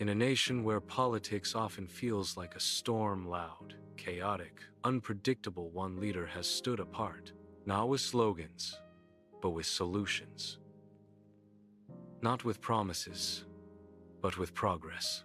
In a nation where politics often feels like a storm, loud, chaotic, unpredictable, one leader has stood apart, not with slogans, but with solutions. Not with promises, but with progress.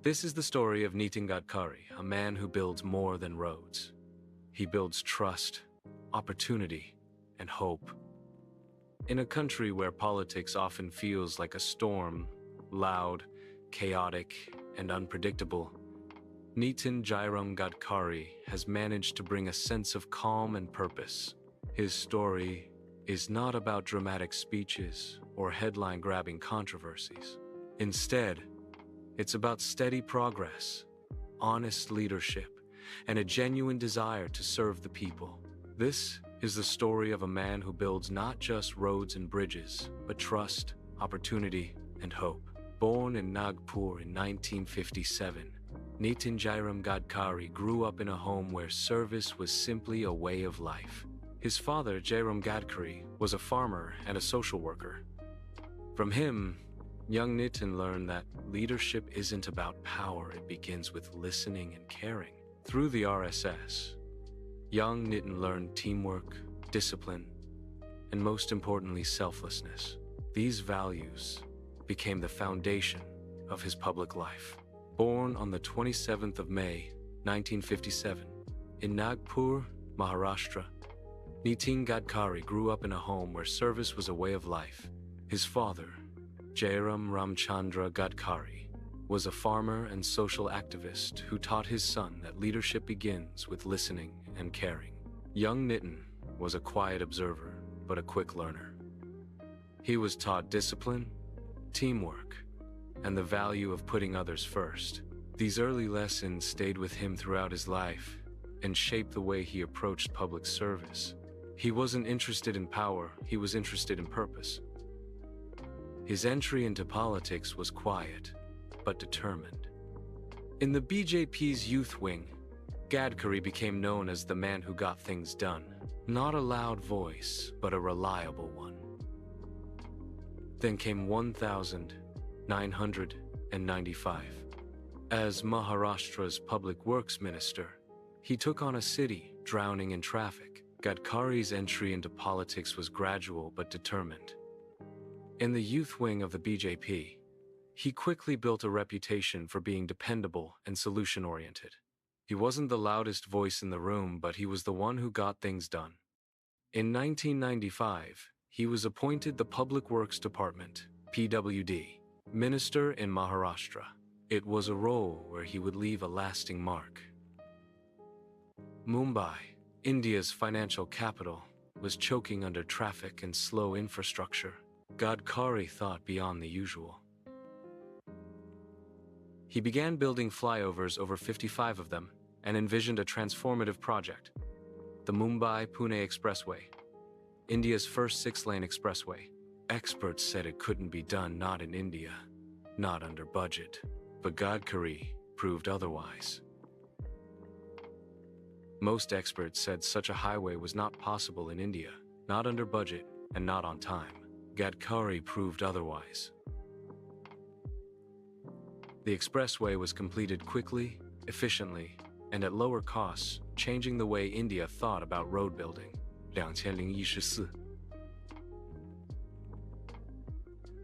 This is the story of Nitin Gadkari, a man who builds more than roads. He builds trust, opportunity, and hope. In a country where politics often feels like a storm, loud, chaotic, and unpredictable, Nitin Gadkari has managed to bring a sense of calm and purpose. His story is not about dramatic speeches or headline-grabbing controversies. Instead, it's about steady progress, honest leadership, and a genuine desire to serve the people. This is the story of a man who builds not just roads and bridges, but trust, opportunity, and hope. Born in Nagpur in 1957, Nitin Gadkari grew up in a home where service was simply a way of life. His father, Jairam Gadkari, was a farmer and a social worker. From him, young Nitin learned that leadership isn't about power, it begins with listening and caring. Through the RSS, young Nitin learned teamwork, discipline, and most importantly, selflessness. These values became the foundation of his public life. Born on the 27th of May, 1957, in Nagpur, Maharashtra, Nitin Gadkari grew up in a home where service was a way of life. His father, Jairam Ramchandra Gadkari, was a farmer and social activist who taught his son that leadership begins with listening and caring. Young Nitin was a quiet observer, but a quick learner. He was taught discipline, teamwork, and the value of putting others first. These early lessons stayed with him throughout his life and shaped the way he approached public service. He wasn't interested in power, he was interested in purpose. His entry into politics was quiet, but determined. In the BJP's youth wing, Gadkari became known as the man who got things done. Not a loud voice, but a reliable one. Then came 1995. As Maharashtra's Public Works Minister, he took on a city drowning in traffic. Gadkari's entry into politics was gradual but determined. In the youth wing of the BJP, he quickly built a reputation for being dependable and solution-oriented. He wasn't the loudest voice in the room, but he was the one who got things done. In 1995, he was appointed the Public Works Department, PWD, minister in Maharashtra. It was a role where he would leave a lasting mark. Mumbai, India's financial capital, was choking under traffic and slow infrastructure. Gadkari thought beyond the usual. He began building flyovers, over 55 of them, and envisioned a transformative project: the Mumbai-Pune Expressway, India's first 6-lane expressway. Experts said it couldn't be done, not in India, not under budget. But Gadkari proved otherwise. Most experts said such a highway was not possible in India, not under budget, and not on time. Gadkari proved otherwise. The expressway was completed quickly, efficiently, and at lower costs, changing the way India thought about road building. 2014.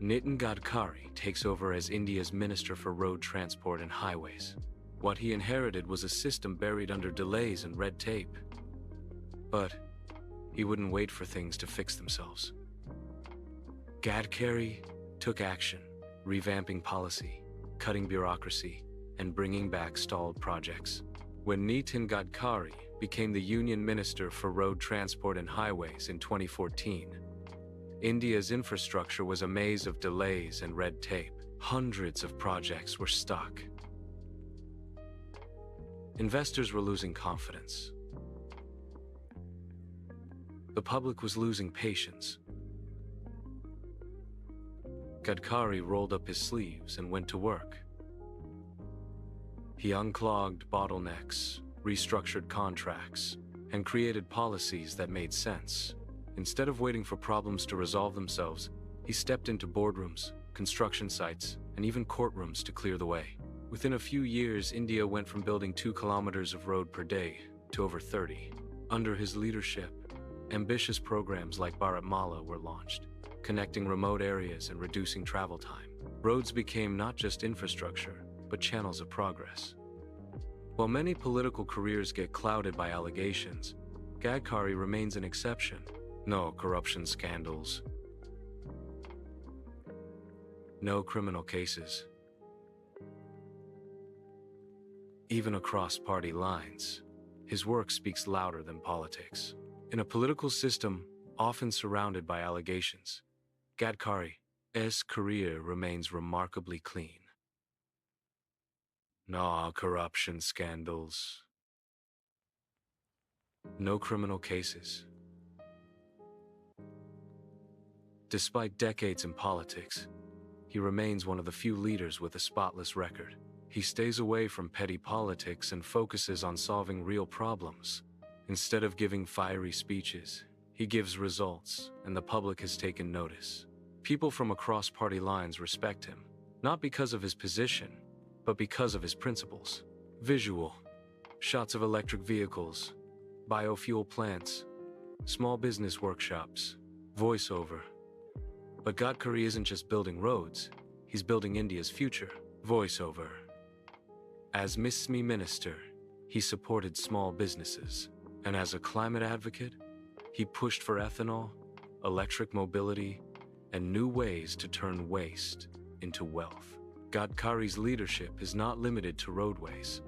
Nitin Gadkari takes over as India's Minister for Road Transport and Highways. What he inherited was a system buried under delays and red tape. But he wouldn't wait for things to fix themselves. Gadkari took action, revamping policy, cutting bureaucracy, and bringing back stalled projects. When Nitin Gadkari became the Union Minister for Road Transport and Highways in 2014, India's infrastructure was a maze of delays and red tape. Hundreds of projects were stuck. Investors were losing confidence. The public was losing patience. Gadkari rolled up his sleeves and went to work. He unclogged bottlenecks, restructured contracts, and created policies that made sense. Instead of waiting for problems to resolve themselves, he stepped into boardrooms, construction sites, and even courtrooms to clear the way. Within a few years, India went from building 2 kilometers of road per day to over 30. Under his leadership, ambitious programs like Bharatmala were launched, connecting remote areas and reducing travel time. Roads became not just infrastructure, but channels of progress. While many political careers get clouded by allegations, Gadkari remains an exception. No corruption scandals, no criminal cases. Even across party lines, his work speaks louder than politics. In a political system often surrounded by allegations, Gadkari's career remains remarkably clean. No corruption scandals, no criminal cases. Despite decades in politics, he remains one of the few leaders with a spotless record. He stays away from petty politics and focuses on solving real problems. Instead of giving fiery speeches, he gives results, and the public has taken notice. People from across party lines respect him, not because of his position, but because of his principles. Visual, shots of electric vehicles, biofuel plants, small business workshops, voiceover. But Gadkari isn't just building roads, he's building India's future. Voiceover. As MISMI minister, he supported small businesses, and as a climate advocate, he pushed for ethanol, electric mobility, and new ways to turn waste into wealth. Gadkari's leadership is not limited to roadways.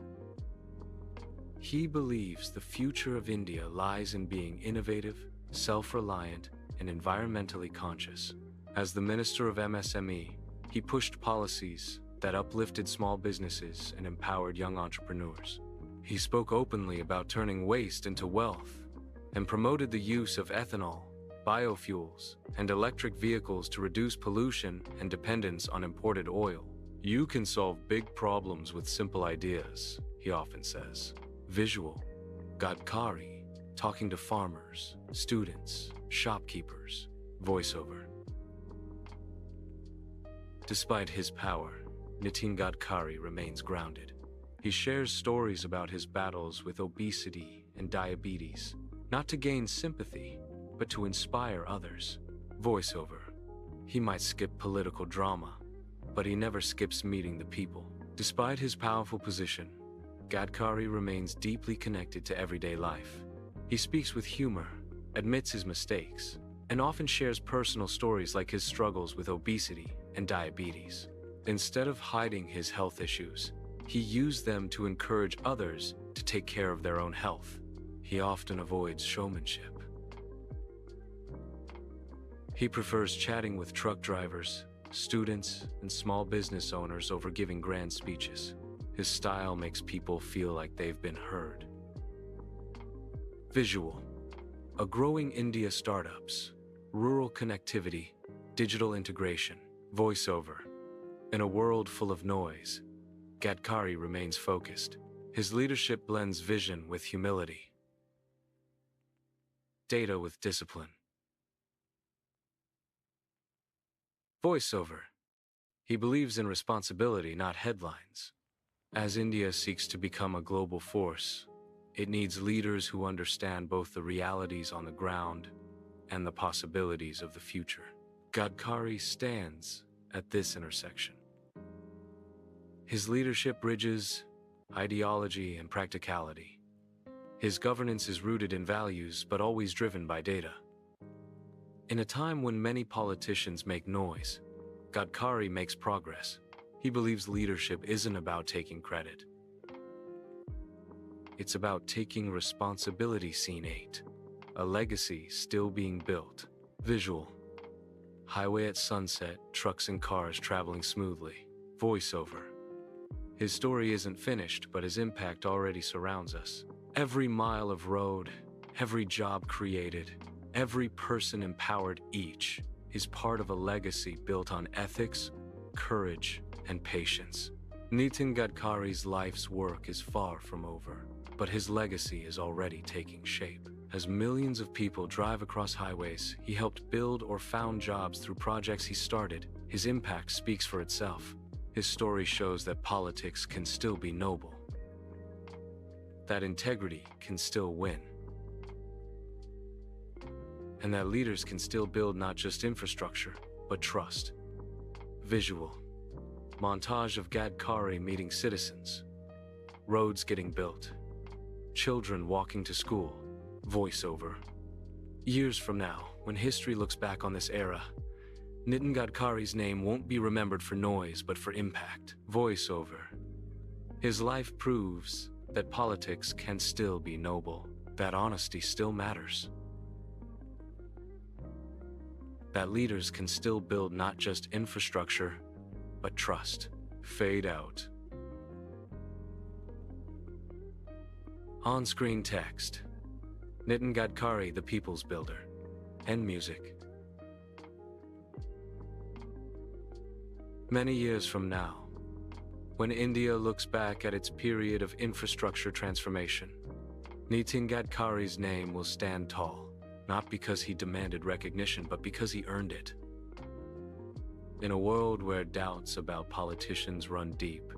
He believes the future of India lies in being innovative, self-reliant, and environmentally conscious. As the Minister of MSME, he pushed policies that uplifted small businesses and empowered young entrepreneurs. He spoke openly about turning waste into wealth and promoted the use of ethanol, biofuels, and electric vehicles to reduce pollution and dependence on imported oil. You can solve big problems with simple ideas, he often says. Visual. Gadkari, talking to farmers, students, shopkeepers. Voiceover. Despite his power, Nitin Gadkari remains grounded. He shares stories about his battles with obesity and diabetes, not to gain sympathy, but to inspire others. Voiceover. He might skip political drama, but he never skips meeting the people. Despite his powerful position, Gadkari remains deeply connected to everyday life. He speaks with humor, admits his mistakes, and often shares personal stories like his struggles with obesity and diabetes. Instead of hiding his health issues, he used them to encourage others to take care of their own health. He often avoids showmanship. He prefers chatting with truck drivers, students, and small business owners over giving grand speeches. His style makes people feel like they've been heard. Visual. A growing India startups, rural connectivity, digital integration. Voiceover. In a world full of noise, Gadkari remains focused. His leadership blends vision with humility, data with discipline. Voiceover. He believes in responsibility, not headlines. As India seeks to become a global force, it needs leaders who understand both the realities on the ground and the possibilities of the future. Gadkari stands at this intersection. His leadership bridges ideology and practicality. His governance is rooted in values, but always driven by data. In a time when many politicians make noise, Gadkari makes progress. He believes leadership isn't about taking credit. It's about taking responsibility. Scene 8. A legacy still being built. Visual. Highway at sunset, trucks and cars traveling smoothly. Voiceover. His story isn't finished, but his impact already surrounds us. Every mile of road, every job created, every person empowered, each is part of a legacy built on ethics, courage, and patience. Nitin Gadkari's life's work is far from over, but his legacy is already taking shape. As millions of people drive across highways he helped build or found jobs through projects he started, his impact speaks for itself. His story shows that politics can still be noble, that integrity can still win, and that leaders can still build not just infrastructure, but trust. Visual. Montage of Gadkari meeting citizens. Roads getting built. Children walking to school. Voiceover. Years from now, when history looks back on this era, Nitin Gadkari's name won't be remembered for noise, but for impact. Voiceover. His life proves that politics can still be noble, that honesty still matters, that leaders can still build not just infrastructure, but trust. Fade out. On-screen text. Nitin Gadkari, the People's Builder. End music. Many years from now, when India looks back at its period of infrastructure transformation, Nitin Gadkari's name will stand tall, not because he demanded recognition, but because he earned it. In a world where doubts about politicians run deep,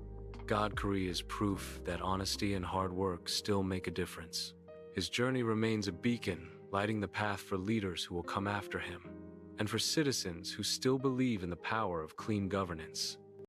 Gadkari is proof that honesty and hard work still make a difference. His journey remains a beacon, lighting the path for leaders who will come after him, and for citizens who still believe in the power of clean governance.